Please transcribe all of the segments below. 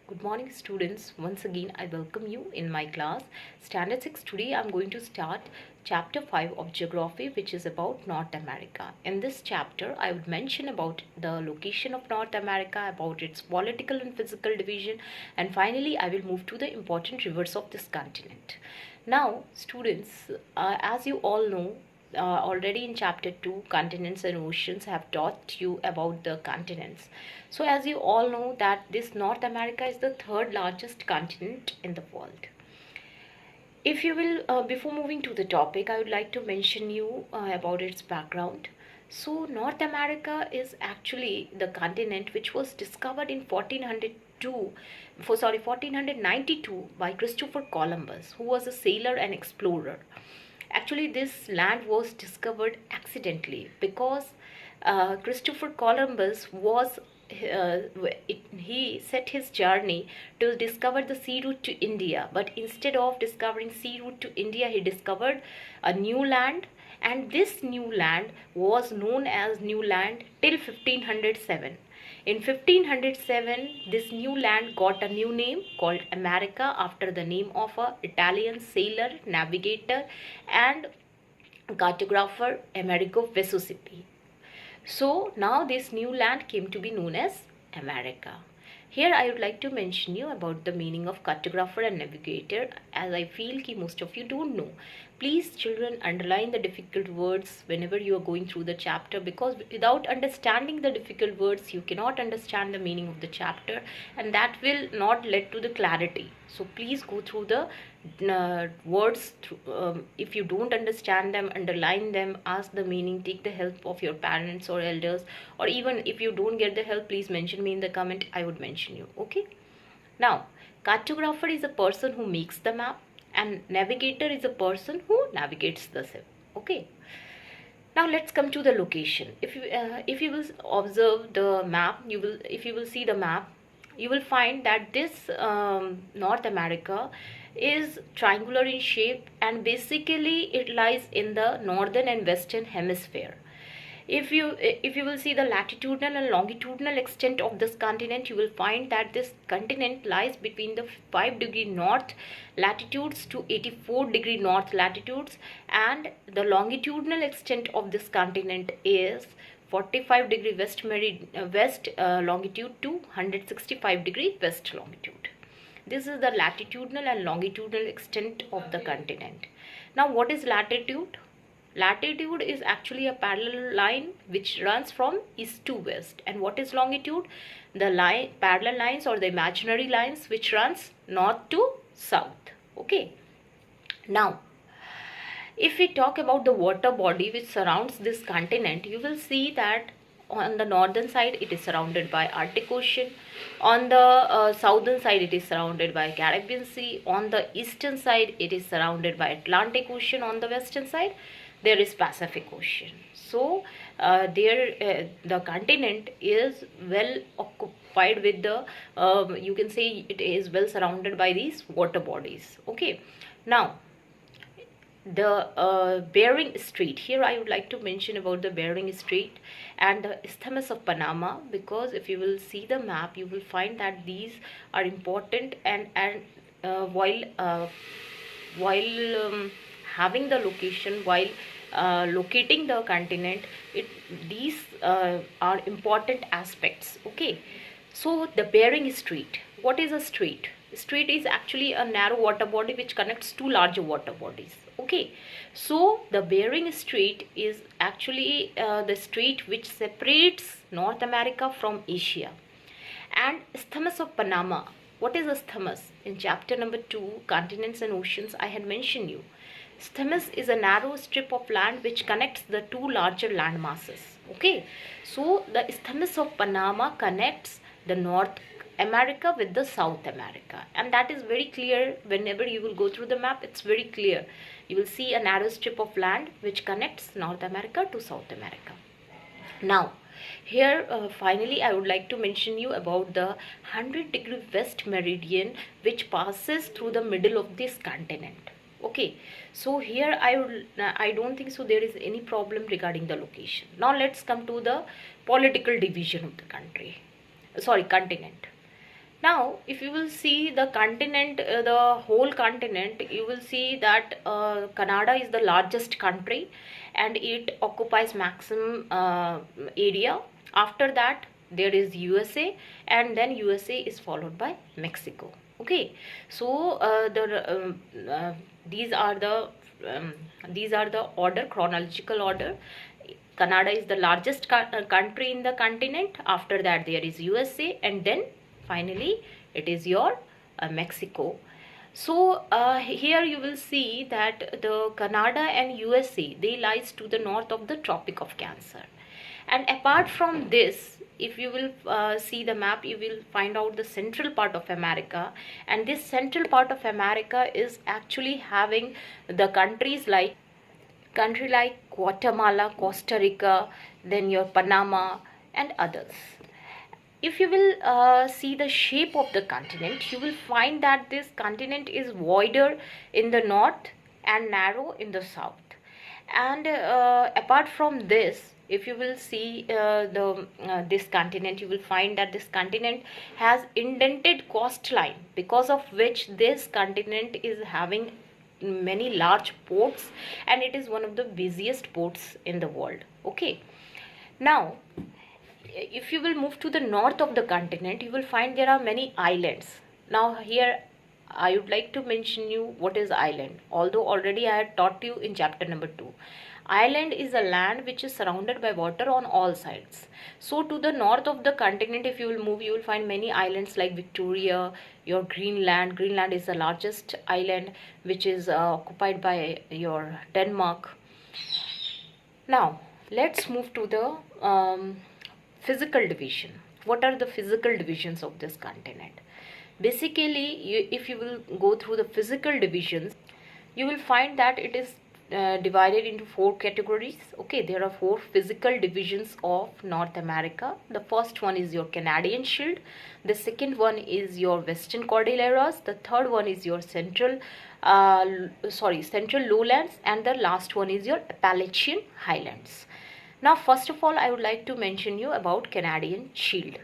Good morning students. Once again I welcome you in my class Standard 6. Today I am going to start chapter 5 of geography, which is about North America. In this chapter I would mention about the location of North America, about its political and physical division, and finally I will move to the important rivers of this continent. Now students, as you all know, already in chapter 2 continents and oceans have taught you about the continents. So as you all know that this North America is the third largest continent in the world. If you will, before moving to the topic, I would like to mention you about its background. So North America is actually the continent which was discovered in 1492 by Christopher Columbus, who was a sailor and explorer. Actually, this land was discovered accidentally because Christopher Columbus was he set his journey to discover the sea route to India, but instead of discovering sea route to India, he discovered a new land, and this new land was known as New Land till 1507. In 1507, this new land got a new name called America after the name of a Italian sailor, navigator, and cartographer Amerigo Vespucci. So now this new land came to be known as America. Here I would like to mention you about the meaning of cartographer and navigator, as I feel that most of you don't know. Please children, underline the difficult words whenever you are going through the chapter, because without understanding the difficult words you cannot understand the meaning of the chapter, and that will not lead to the clarity. So please go through the words if you don't understand them, underline them, ask the meaning, take the help of your parents or elders, or even if you don't get the help, please mention me in the comment. I would mention you. Okay, now cartographer is a person who makes the map, and navigator is a person who navigates the ship. Okay, now let's come to the location. If you will observe the map, if you will see the map, you will find that this North America is triangular in shape, and basically it lies in the northern and western hemisphere. If you will see the latitudinal and longitudinal extent of this continent, you will find that this continent lies between the 5° north latitudes to 84° north latitudes, and the longitudinal extent of this continent is 45° west longitude to 165° west longitude. This is the latitudinal and longitudinal extent of the continent. Now what is latitude? Latitude is actually a parallel line which runs from east to west. And what is longitude? The parallel lines or the imaginary lines which runs north to south. Okay. Now, if we talk about the water body which surrounds this continent, you will see that on the northern side it is surrounded by Arctic Ocean. On the southern side it is surrounded by Caribbean Sea. On the eastern side it is surrounded by Atlantic Ocean. On the western side there is Pacific Ocean. So the continent is well occupied with the you can say it is well surrounded by these water bodies. Okay, now the Bering Strait. Here I would like to mention about the Bering Strait and the Isthmus of Panama, because if you will see the map you will find that these are important, and while having the location, while locating the continent, these are important aspects. Okay, so the Bering Strait. What is a strait? Strait is actually a narrow water body which connects two larger water bodies. Okay, so the Bering Strait is actually the strait which separates North America from Asia. And Isthmus of Panama. What is Isthmus? In chapter number 2, Continents and Oceans, I had mentioned you. Isthmus is a narrow strip of land which connects the two larger land masses. Okay, so the Isthmus of Panama connects the North America with the South America, and that is very clear. Whenever you will go through the map, it's very clear. You will see a narrow strip of land which connects North America to South America. Now here finally I would like to mention you about the 100° west meridian which passes through the middle of this continent. Okay, so here I don't think so there is any problem regarding the location. Now let's come to the political division of the continent. Now if you will see the continent, the whole continent, you will see that Canada is the largest country and it occupies maximum area. After that there is USA, and then USA is followed by Mexico. Okay, so these are the order, chronological order. Canada is the largest country in the continent. After that there is USA, and then finally it is your Mexico. So here you will see that the Canada and USA, they lies to the north of the Tropic of Cancer. And apart from this, if you will see the map, you will find out the central part of America, and this central part of America is actually having the countries like Guatemala, Costa Rica, then your Panama and others. If you will see the shape of the continent, you will find that this continent is wider in the north and narrow in the south. And apart from this, if you will see this continent, you will find that this continent has indented coastline, because of which this continent is having many large ports, and it is one of the busiest ports in the world. Okay, now if you will move to the north of the continent, you will find there are many islands. Now here I would like to mention you what is island, although already I had taught you in chapter number 2. Island is a land which is surrounded by water on all sides. So to the north of the continent, if you will move, you will find many islands like Victoria, your Greenland. Greenland is the largest island, which is occupied by your Denmark. Now let's move to the physical division. What are the physical divisions of this continent? Basically, if you will go through the physical divisions, you will find that it is divided into 4 categories. Okay, there are 4 physical divisions of North America. The first one is your Canadian Shield, the second one is your Western Cordilleras, the third one is your Central Lowlands, and the last one is your Appalachian Highlands. Now first of all, I would like to mention you about Canadian Shield.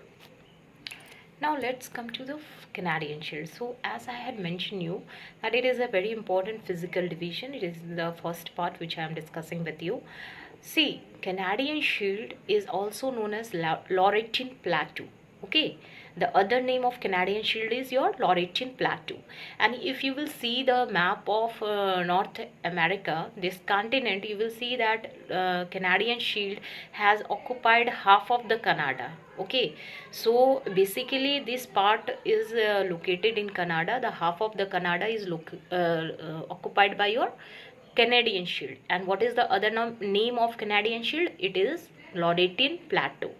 Now let's come to the Canadian Shield. So as I had mentioned you that it is a very important physical division. It is the first part which I am discussing with you. See, Canadian Shield is also known as Laurentian Plateau. Okay, the other name of Canadian Shield is your Laurentian Plateau. And if you will see the map of North America, this continent, you will see that Canadian Shield has occupied half of the Canada. Okay, so basically this part is located in Canada. The half of the Canada is occupied by your Canadian Shield. And what is the other name of Canadian Shield? It is Laurentian Plateau.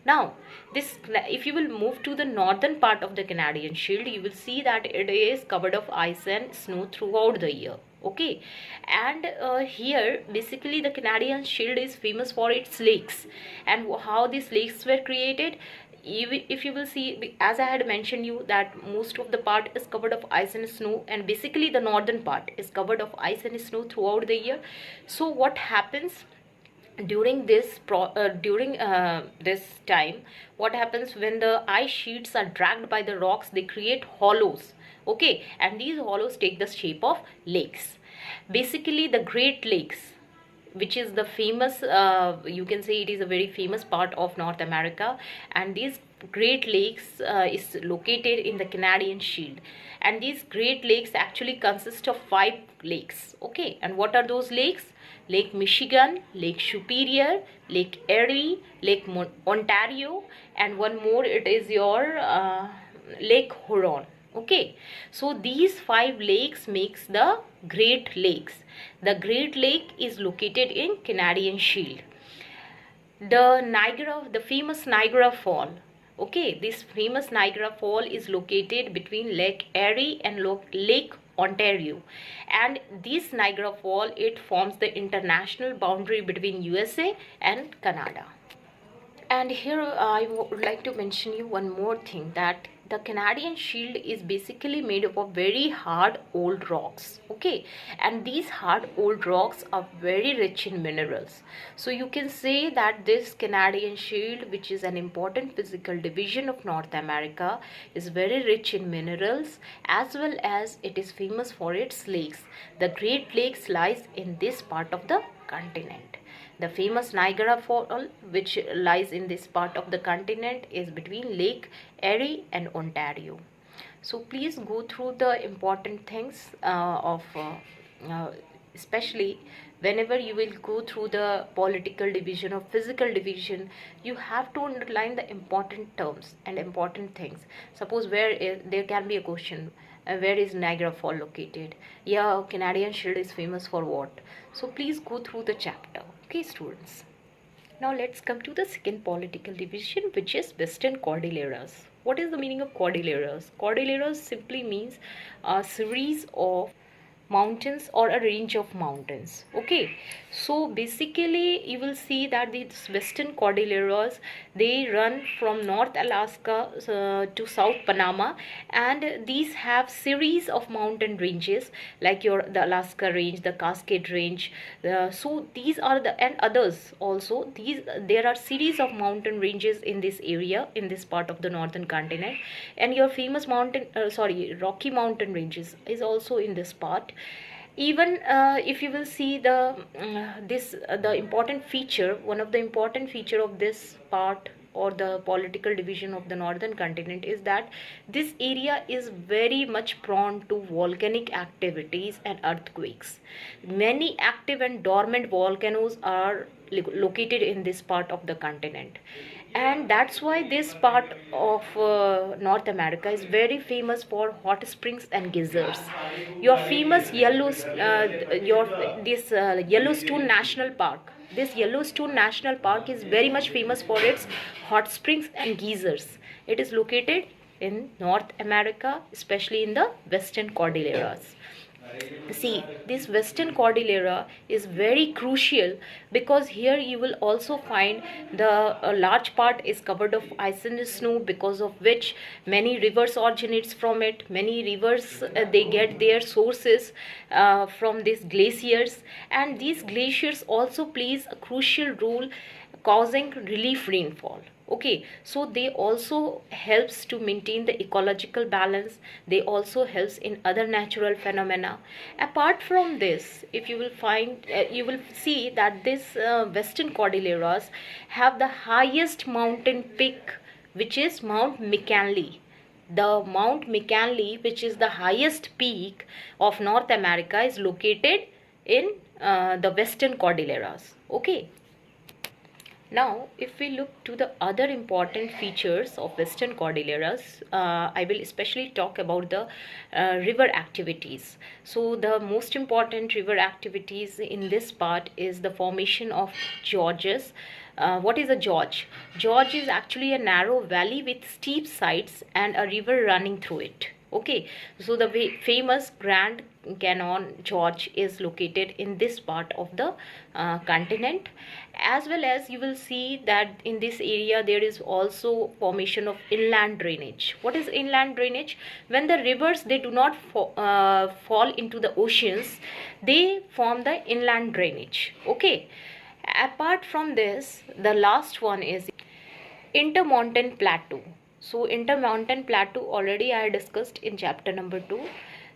Now this, if you will move to the northern part of the Canadian Shield, you will see that it is covered of ice and snow throughout the year. Okay, and here basically the Canadian Shield is famous for its lakes. And how these lakes were created, if you will see, as I had mentioned you that most of the part is covered of ice and snow, and basically the northern part is covered of ice and snow throughout the year. So what happens during this time, what happens when the ice sheets are dragged by the rocks, they create hollows. Okay, and these hollows take the shape of lakes. Basically the Great Lakes, which is the famous, you can say it is a very famous part of North America, and these Great Lakes is located in the Canadian Shield. And these Great Lakes actually consist of 5 lakes. Okay, and what are those lakes? Lake Michigan, Lake Superior, Lake Erie, Lake Ontario, and one more, it is your Lake Huron. Okay, so these 5 lakes makes the Great Lakes. The Great Lake is located in Canadian Shield. The famous Niagara Fall. Okay, this famous Niagara Fall is located between Lake Erie and Lake Ontario, and this Niagara Fall, it forms the international boundary between USA and Canada. And here I would like to mention you one more thing, that the Canadian Shield is basically made up of very hard old rocks. Okay, and these hard old rocks are very rich in minerals. So you can say that this Canadian Shield, which is an important physical division of North America, is very rich in minerals, as well as it is famous for its lakes. The Great Lakes lies in this part of the continent. The famous Niagara Fall, which lies in this part of the continent, is between Lake Erie and Ontario. So please go through the important things uh, especially whenever you will go through the political division or physical division, you have to underline the important terms and important things. Suppose there can be a question, where is Niagara Fall located? Yeah, Canadian Shield is famous for what? So please go through the chapter. Okay, students. Now let's come to the second political division, which is Western Cordilleras. What is the meaning of Cordilleras? Cordilleras simply means a series of mountains or a range of mountains. Okay, so basically you will see that these Western Cordilleras, they run from North Alaska to South Panama, and these have series of mountain ranges like the Alaska range, the Cascade range. So these are and others also. There are series of mountain ranges in this area, in this part of the northern continent, and your famous Rocky Mountain ranges is also in this part. Even if you will see the important feature, one of the important feature of this part or the political division of the northern continent is that this area is very much prone to volcanic activities and earthquakes. Many active and dormant volcanoes are located in this part of the continent, and that's why this part of North America is very famous for hot springs and geysers. Your famous Yellowstone National Park, this Yellowstone National Park is very much famous for its hot springs and geysers. It is located in North America, especially in the Western Cordilleras. See, this Western Cordillera is very crucial because here you will also find a large part is covered of ice and snow, because of which many rivers originates from it. Many rivers they get their sources from these glaciers, and these glaciers also plays a crucial role causing relief rainfall. Okay, so they also helps to maintain the ecological balance. They also helps in other natural phenomena. Apart from this, if you will find you will see that this Western Cordilleras have the highest mountain peak, which is Mount McKinley. The Mount McKinley, which is the highest peak of North America, is located in the Western Cordilleras. Okay. Now, if we look to the other important features of Western Cordilleras, I will especially talk about the river activities. So, the most important river activities in this part is the formation of gorges. What is a gorge? Gorge is actually a narrow valley with steep sides and a river running through it. Okay, so the famous Grand Canyon Gorge is located in this part of the continent. As well as you will see that in this area there is also formation of inland drainage. What is inland drainage? When the rivers they do not fall into the oceans, they form the inland drainage. Okay, apart from this, the last one is Intermountain Plateau. So Intermountain Plateau already I discussed in chapter number 2.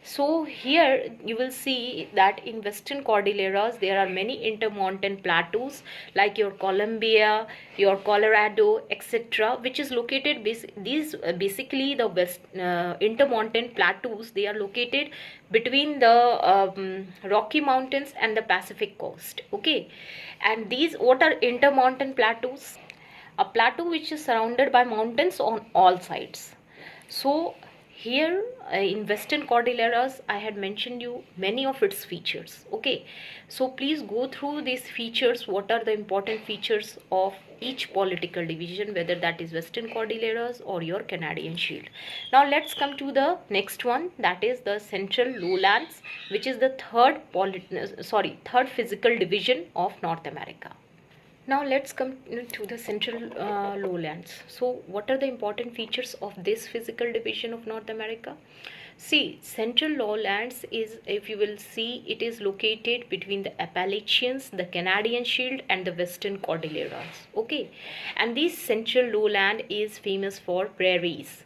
So here you will see that in Western Cordilleras there are many intermountain plateaus like your Columbia, your Colorado, etc., which is located basically the intermountain plateaus. They are located between the Rocky Mountains and the Pacific coast. Okay, and these what are intermountain plateaus? A plateau which is surrounded by mountains on all sides. So here in Western Cordilleras I had mentioned you many of its features. Okay, so please go through these features. What are the important features of each political division, whether that is Western Cordilleras or your Canadian Shield. Now let's come to the next one, that is the Central Lowlands, which is the third physical division of North America. Now let's come to the central lowlands. So what are the important features of this physical division of North America? See, central lowlands is, if you will see, it is located between the Appalachians, the Canadian Shield and the Western Cordilleras. Okay, and this central lowland is famous for prairies.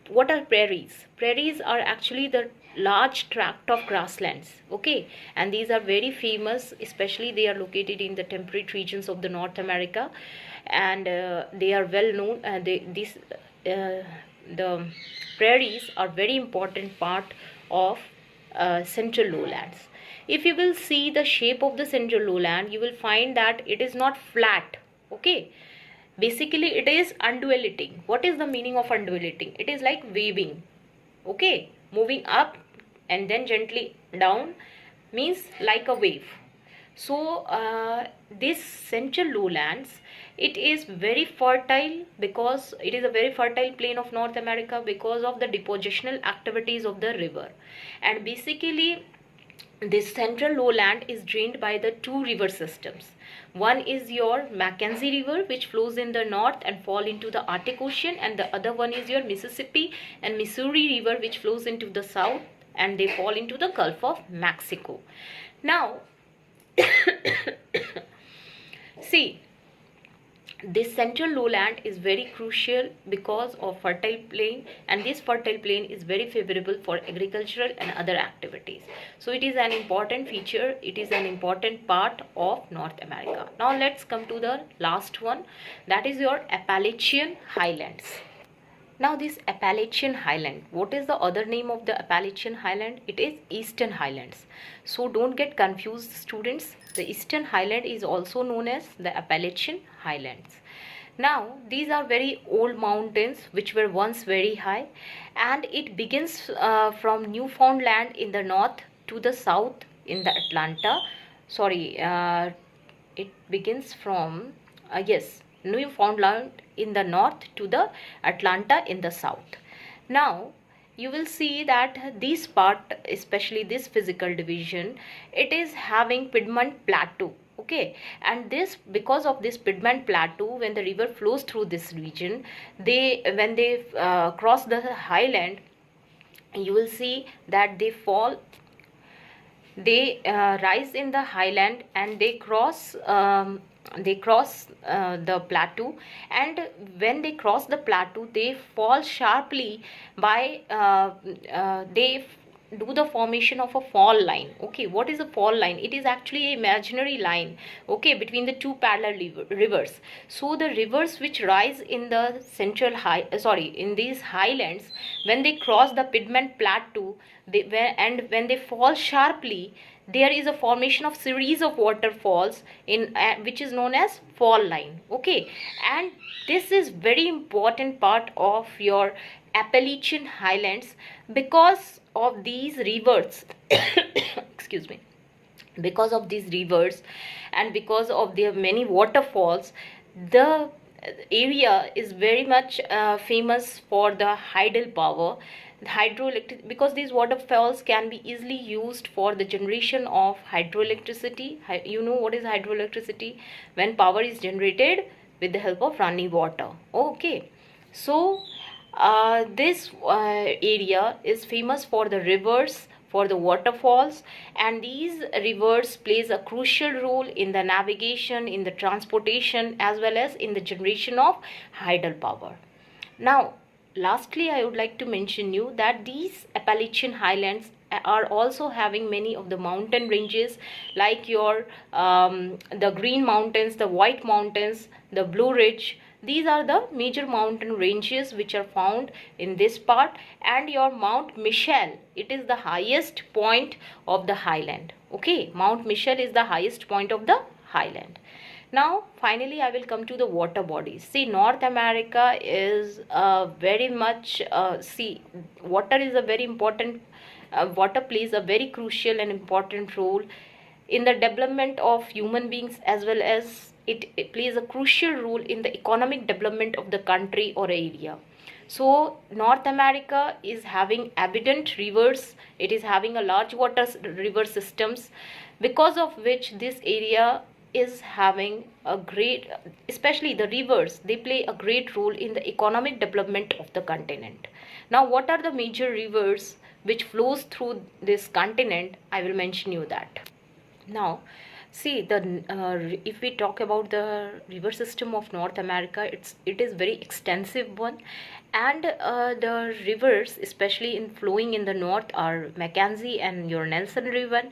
What are prairies? Prairies are actually the large tract of grasslands. Okay, and these are very famous, especially they are located in the temperate regions of the North America, and they are well known. The prairies are very important part of central lowlands. If you will see the shape of the central lowland, you will find that it is not flat. Okay, basically it is undulating. What is the meaning of undulating? It is like waving. Okay, moving up and then gently down, means like a wave. So this central lowlands, it is very fertile, because it is a very fertile plain of North America because of the depositional activities of the river. And basically this central lowland is drained by the two river systems. One is your Mackenzie River, which flows in the north and fall into the Arctic Ocean, and the other one is your Mississippi and Missouri River, which flows into the south and they fall into the Gulf of Mexico. Now see, this central lowland is very crucial because of fertile plain, and this fertile plain is very favorable for agricultural and other activities. So it is an important feature, it is an important part of North America. Now let's come to the last one, that is your Appalachian Highlands. Now this Appalachian Highland, what is the other name of the Appalachian Highland? It is Eastern Highlands. So don't get confused, students. The Eastern Highland is also known as the Appalachian Highlands. Now these are very old mountains which were once very high, and it begins from Newfoundland in the north to the south in the it begins from Newfoundland in the north to the Atlanta in the south. Now you will see that this part, especially this physical division, it is having Piedmont Plateau. Okay, and this, because of this Piedmont Plateau, when the river flows through this region, when they cross the highland, you will see that they rise in the highland and they cross the plateau, and when they cross the plateau they fall sharply by they do the formation of a fall line. Okay, what is a fall line? It is actually an imaginary line, okay, between the two parallel rivers. So the rivers which rise in the in these highlands, when they cross the Piedmont Plateau, when they fall sharply, there is a formation of series of waterfalls in which is known as fall line. Okay, and this is very important part of your Appalachian Highlands because of these rivers excuse me, because of these rivers and because of their many waterfalls, the area is very much famous for the hydel power, hydroelectric, because these waterfalls can be easily used for the generation of hydroelectricity. You know what is hydroelectricity? When power is generated with the help of running water. Okay, so this area is famous for the rivers, for the waterfalls, and these rivers plays a crucial role in the navigation, in the transportation, as well as in the generation of hydel power. Now lastly, I would like to mention you that these Appalachian Highlands are also having many of the mountain ranges, like your the Green Mountains, the White Mountains, the Blue Ridge. These are the major mountain ranges which are found in this part, and your Mount Michel, it is the highest point of the highland. Okay, Mount Michel is the highest point of the highland. Now finally I will come to the water bodies. See, North America is very much water is a very important water plays a very crucial and important role in the development of human beings, as well as it plays a crucial role in the economic development of the country or area. So North America is having abundant rivers, it is having a large river systems, because of which this area is having a great, especially the rivers, they play a great role in the economic development of the continent. Now, what are the major rivers which flows through this continent? I will mention you that. Now, see if we talk about the river system of North America, it is very extensive one, and the rivers, especially in flowing in the north, are Mackenzie and your Nelson River.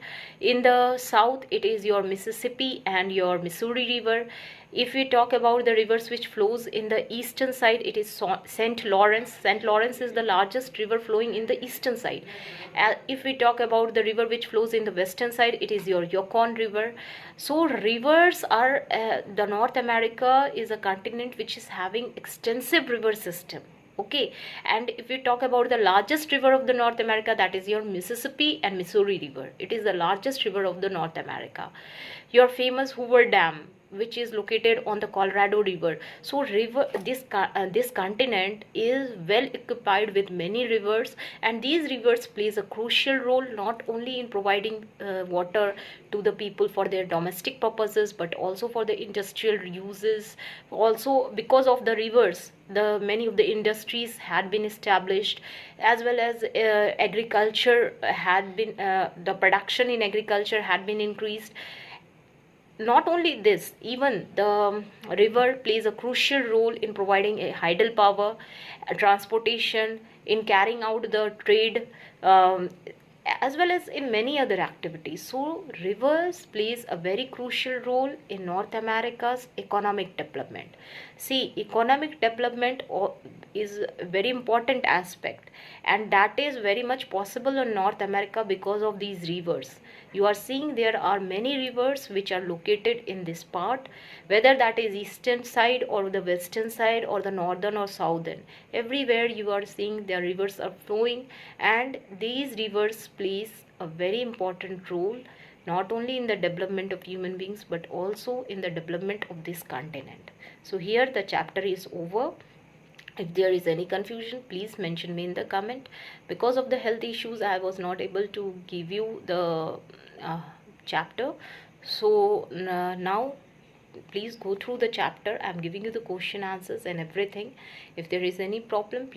In the south, it is your Mississippi and your Missouri River. If we talk about the rivers which flows in the eastern side, it is St. Lawrence. St. Lawrence is the largest river flowing in the eastern side. If we talk about the river which flows in the western side, it is your Yukon River. So rivers are, the North America is a continent which is having extensive river system. Okay, and if we talk about the largest river of the North America, that is your Mississippi and Missouri River. It is the largest river of the North America. Your famous Hoover Dam, which is located on the Colorado River. So this continent is well occupied with many rivers, and these rivers plays a crucial role not only in providing water to the people for their domestic purposes, but also for the industrial uses. Also, because of the rivers, the many of the industries had been established, as well as agriculture had been, the production in agriculture had been increased. Not only this, even the river plays a crucial role in providing a hydropower, transportation, in carrying out the trade, as well as in many other activities. So rivers plays a very crucial role in North America's economic development. See, economic development is a very important aspect, and that is very much possible in North America because of these rivers. You are seeing there are many rivers which are located in this part, whether that is eastern side or the western side or the northern or southern. Everywhere you are seeing the rivers are flowing, and these rivers plays a very important role not only in the development of human beings but also in the development of this continent. So here the chapter is over. If there is any confusion, please mention me in the comment. Because of the health issues, I was not able to give you the chapter. So now please go through the chapter. I'm giving you the question answers and everything. If there is any problem, please